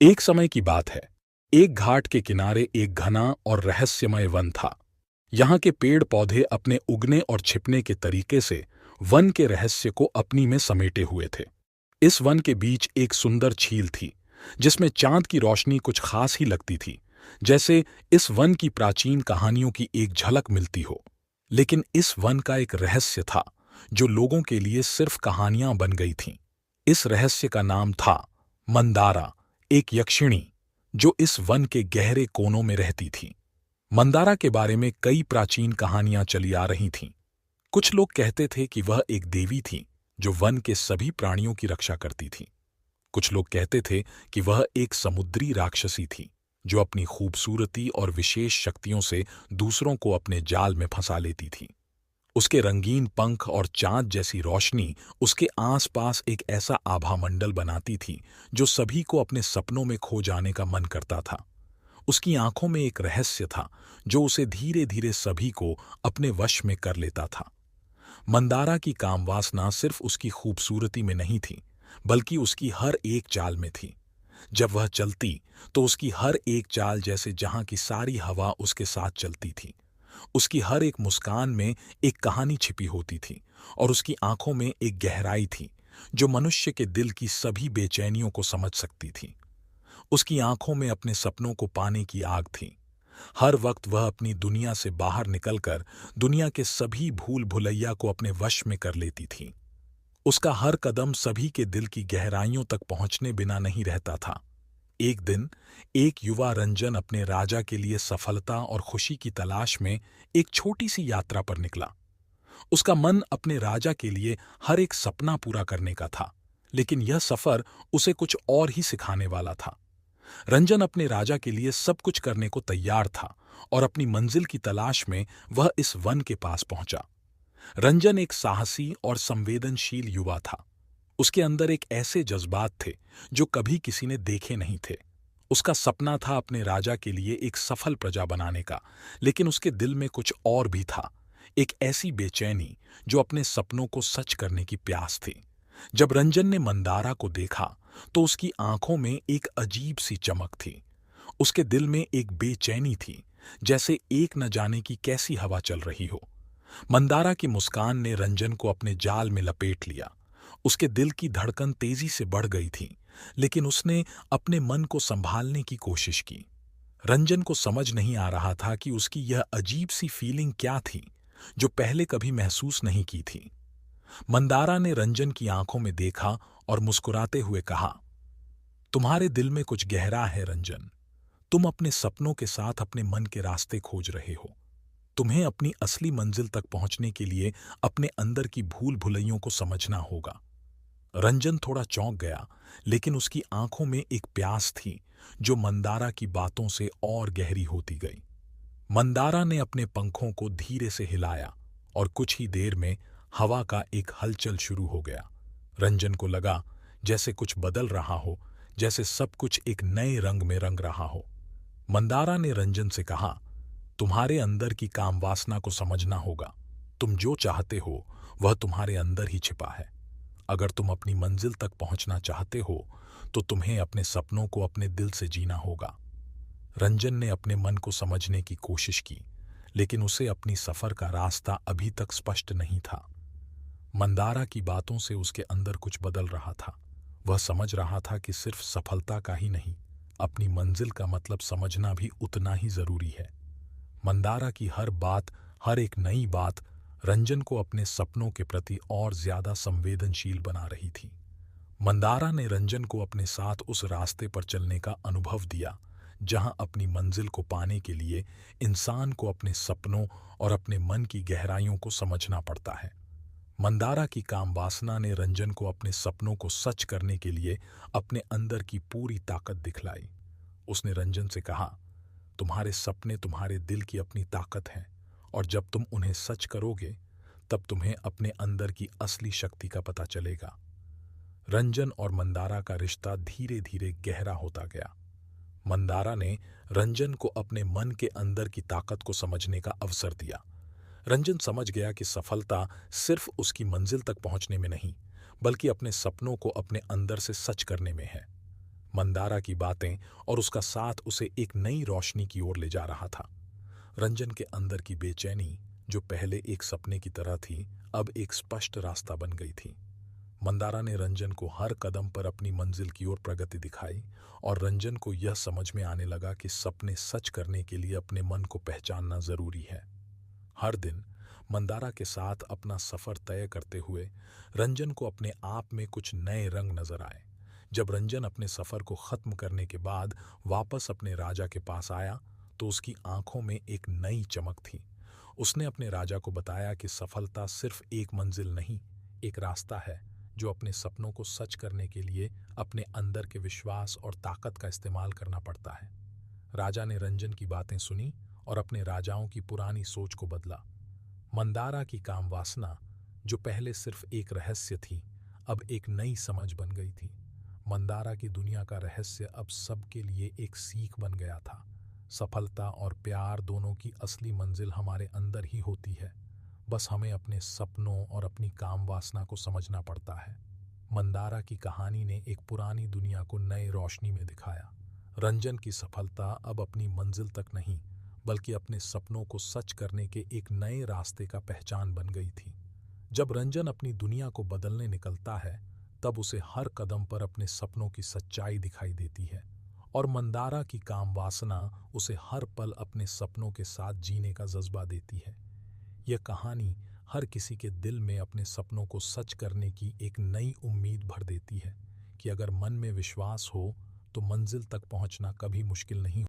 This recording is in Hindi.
एक समय की बात है। एक घाट के किनारे एक घना और रहस्यमय वन था। यहाँ के पेड़ पौधे अपने उगने और छिपने के तरीके से वन के रहस्य को अपनी में समेटे हुए थे। इस वन के बीच एक सुंदर झील थी, जिसमें चांद की रोशनी कुछ खास ही लगती थी, जैसे इस वन की प्राचीन कहानियों की एक झलक मिलती हो। लेकिन इस वन का एक रहस्य था, जो लोगों के लिए सिर्फ कहानियां बन गई थीं। इस रहस्य का नाम था मंदारा, एक यक्षिणी जो इस वन के गहरे कोनों में रहती थी। मंदारा के बारे में कई प्राचीन कहानियां चली आ रही थीं। कुछ लोग कहते थे कि वह एक देवी थी जो वन के सभी प्राणियों की रक्षा करती थी। कुछ लोग कहते थे कि वह एक समुद्री राक्षसी थी जो अपनी खूबसूरती और विशेष शक्तियों से दूसरों को अपने जाल में फंसा लेती थी। उसके रंगीन पंख और चांद जैसी रोशनी उसके आसपास एक ऐसा आभामंडल बनाती थी जो सभी को अपने सपनों में खो जाने का मन करता था। उसकी आंखों में एक रहस्य था जो उसे धीरे धीरे सभी को अपने वश में कर लेता था। मंदारा की कामवासना सिर्फ उसकी खूबसूरती में नहीं थी, बल्कि उसकी हर एक चाल में थी। जब वह चलती तो उसकी हर एक चाल जैसे जहां की सारी हवा उसके साथ चलती थी। उसकी हर एक मुस्कान में एक कहानी छिपी होती थी, और उसकी आंखों में एक गहराई थी जो मनुष्य के दिल की सभी बेचैनियों को समझ सकती थी। उसकी आंखों में अपने सपनों को पाने की आग थी। हर वक्त वह अपनी दुनिया से बाहर निकलकर दुनिया के सभी भूल भुलैया को अपने वश में कर लेती थी। उसका हर कदम सभी के दिल की गहराइयों तक पहुंचने बिना नहीं रहता था। एक दिन एक युवा रंजन अपने राजा के लिए सफलता और खुशी की तलाश में एक छोटी सी यात्रा पर निकला। उसका मन अपने राजा के लिए हर एक सपना पूरा करने का था, लेकिन यह सफर उसे कुछ और ही सिखाने वाला था। रंजन अपने राजा के लिए सब कुछ करने को तैयार था, और अपनी मंजिल की तलाश में वह इस वन के पास पहुंचा। रंजन एक साहसी और संवेदनशील युवा था। उसके अंदर एक ऐसे जज्बात थे जो कभी किसी ने देखे नहीं थे। उसका सपना था अपने राजा के लिए एक सफल प्रजा बनाने का, लेकिन उसके दिल में कुछ और भी था, एक ऐसी बेचैनी जो अपने सपनों को सच करने की प्यास थी। जब रंजन ने मंदारा को देखा तो उसकी आंखों में एक अजीब सी चमक थी। उसके दिल में एक बेचैनी थी, जैसे एक न जाने की कैसी हवा चल रही हो। मंदारा की मुस्कान ने रंजन को अपने जाल में लपेट लिया। उसके दिल की धड़कन तेजी से बढ़ गई थी, लेकिन उसने अपने मन को संभालने की कोशिश की। रंजन को समझ नहीं आ रहा था कि उसकी यह अजीब सी फीलिंग क्या थी जो पहले कभी महसूस नहीं की थी। मंदारा ने रंजन की आंखों में देखा और मुस्कुराते हुए कहा, तुम्हारे दिल में कुछ गहरा है रंजन। तुम अपने सपनों के साथ अपने मन के रास्ते खोज रहे हो। तुम्हें अपनी असली मंजिल तक पहुंचने के लिए अपने अंदर की भूल भुलैयों को समझना होगा। रंजन थोड़ा चौंक गया, लेकिन उसकी आंखों में एक प्यास थी जो मंदारा की बातों से और गहरी होती गई। मंदारा ने अपने पंखों को धीरे से हिलाया, और कुछ ही देर में हवा का एक हलचल शुरू हो गया। रंजन को लगा जैसे कुछ बदल रहा हो, जैसे सब कुछ एक नए रंग में रंग रहा हो। मंदारा ने रंजन से कहा, तुम्हारे अंदर की काम वासना को समझना होगा। तुम जो चाहते हो वह तुम्हारे अंदर ही छिपा है। अगर तुम अपनी मंजिल तक पहुंचना चाहते हो तो तुम्हें अपने सपनों को अपने दिल से जीना होगा। रंजन ने अपने मन को समझने की कोशिश की, लेकिन उसे अपनी सफर का रास्ता अभी तक स्पष्ट नहीं था। मंदारा की बातों से उसके अंदर कुछ बदल रहा था। वह समझ रहा था कि सिर्फ सफलता का ही नहीं, अपनी मंजिल का मतलब समझना भी उतना ही जरूरी है। मंदारा की हर बात, हर एक नई बात रंजन को अपने सपनों के प्रति और ज्यादा संवेदनशील बना रही थी। मंदारा ने रंजन को अपने साथ उस रास्ते पर चलने का अनुभव दिया जहां अपनी मंजिल को पाने के लिए इंसान को अपने सपनों और अपने मन की गहराइयों को समझना पड़ता है। मंदारा की काम वासना ने रंजन को अपने सपनों को सच करने के लिए अपने अंदर की पूरी ताकत दिखलाई। उसने रंजन से कहा, तुम्हारे सपने तुम्हारे दिल की अपनी ताकत हैं, और जब तुम उन्हें सच करोगे तब तुम्हें अपने अंदर की असली शक्ति का पता चलेगा। रंजन और मंदारा का रिश्ता धीरे धीरे गहरा होता गया। मंदारा ने रंजन को अपने मन के अंदर की ताकत को समझने का अवसर दिया। रंजन समझ गया कि सफलता सिर्फ उसकी मंजिल तक पहुंचने में नहीं, बल्कि अपने सपनों को अपने अंदर से सच करने में है। मंदारा की बातें और उसका साथ उसे एक नई रोशनी की ओर ले जा रहा था। रंजन के अंदर की बेचैनी, जो पहले एक सपने की तरह थी, अब एक स्पष्ट रास्ता बन गई थी। मंदारा ने रंजन को हर कदम पर अपनी मंजिल की ओर प्रगति दिखाई और रंजन को यह समझ में आने लगा कि सपने सच करने के लिए अपने मन को पहचानना जरूरी है। हर दिन मंदारा के साथ अपना सफर तय करते हुए रंजन को अपने आप में कुछ नए रंग नजर आए। जब रंजन अपने सफर को खत्म करने के बाद वापस अपने राजा के पास आया तो उसकी आंखों में एक नई चमक थी। उसने अपने राजा को बताया कि सफलता सिर्फ एक मंजिल नहीं, एक रास्ता है जो अपने सपनों को सच करने के लिए अपने अंदर के विश्वास और ताकत का इस्तेमाल करना पड़ता है। राजा ने रंजन की बातें सुनी और अपने राजाओं की पुरानी सोच को बदला। मंदारा की काम वासना, जो पहले सिर्फ एक रहस्य थी, अब एक नई समझ बन गई थी। मंदारा की दुनिया का रहस्य अब सबके लिए एक सीख बन गया था। सफलता और प्यार दोनों की असली मंजिल हमारे अंदर ही होती है, बस हमें अपने सपनों और अपनी काम वासना को समझना पड़ता है। मंदारा की कहानी ने एक पुरानी दुनिया को नए रोशनी में दिखाया। रंजन की सफलता अब अपनी मंजिल तक नहीं, बल्कि अपने सपनों को सच करने के एक नए रास्ते का पहचान बन गई थी। जब रंजन अपनी दुनिया को बदलने निकलता है, तब उसे हर कदम पर अपने सपनों की सच्चाई दिखाई देती है और मंदारा की काम वासना उसे हर पल अपने सपनों के साथ जीने का जज्बा देती है। यह कहानी हर किसी के दिल में अपने सपनों को सच करने की एक नई उम्मीद भर देती है कि अगर मन में विश्वास हो तो मंजिल तक पहुंचना कभी मुश्किल नहीं।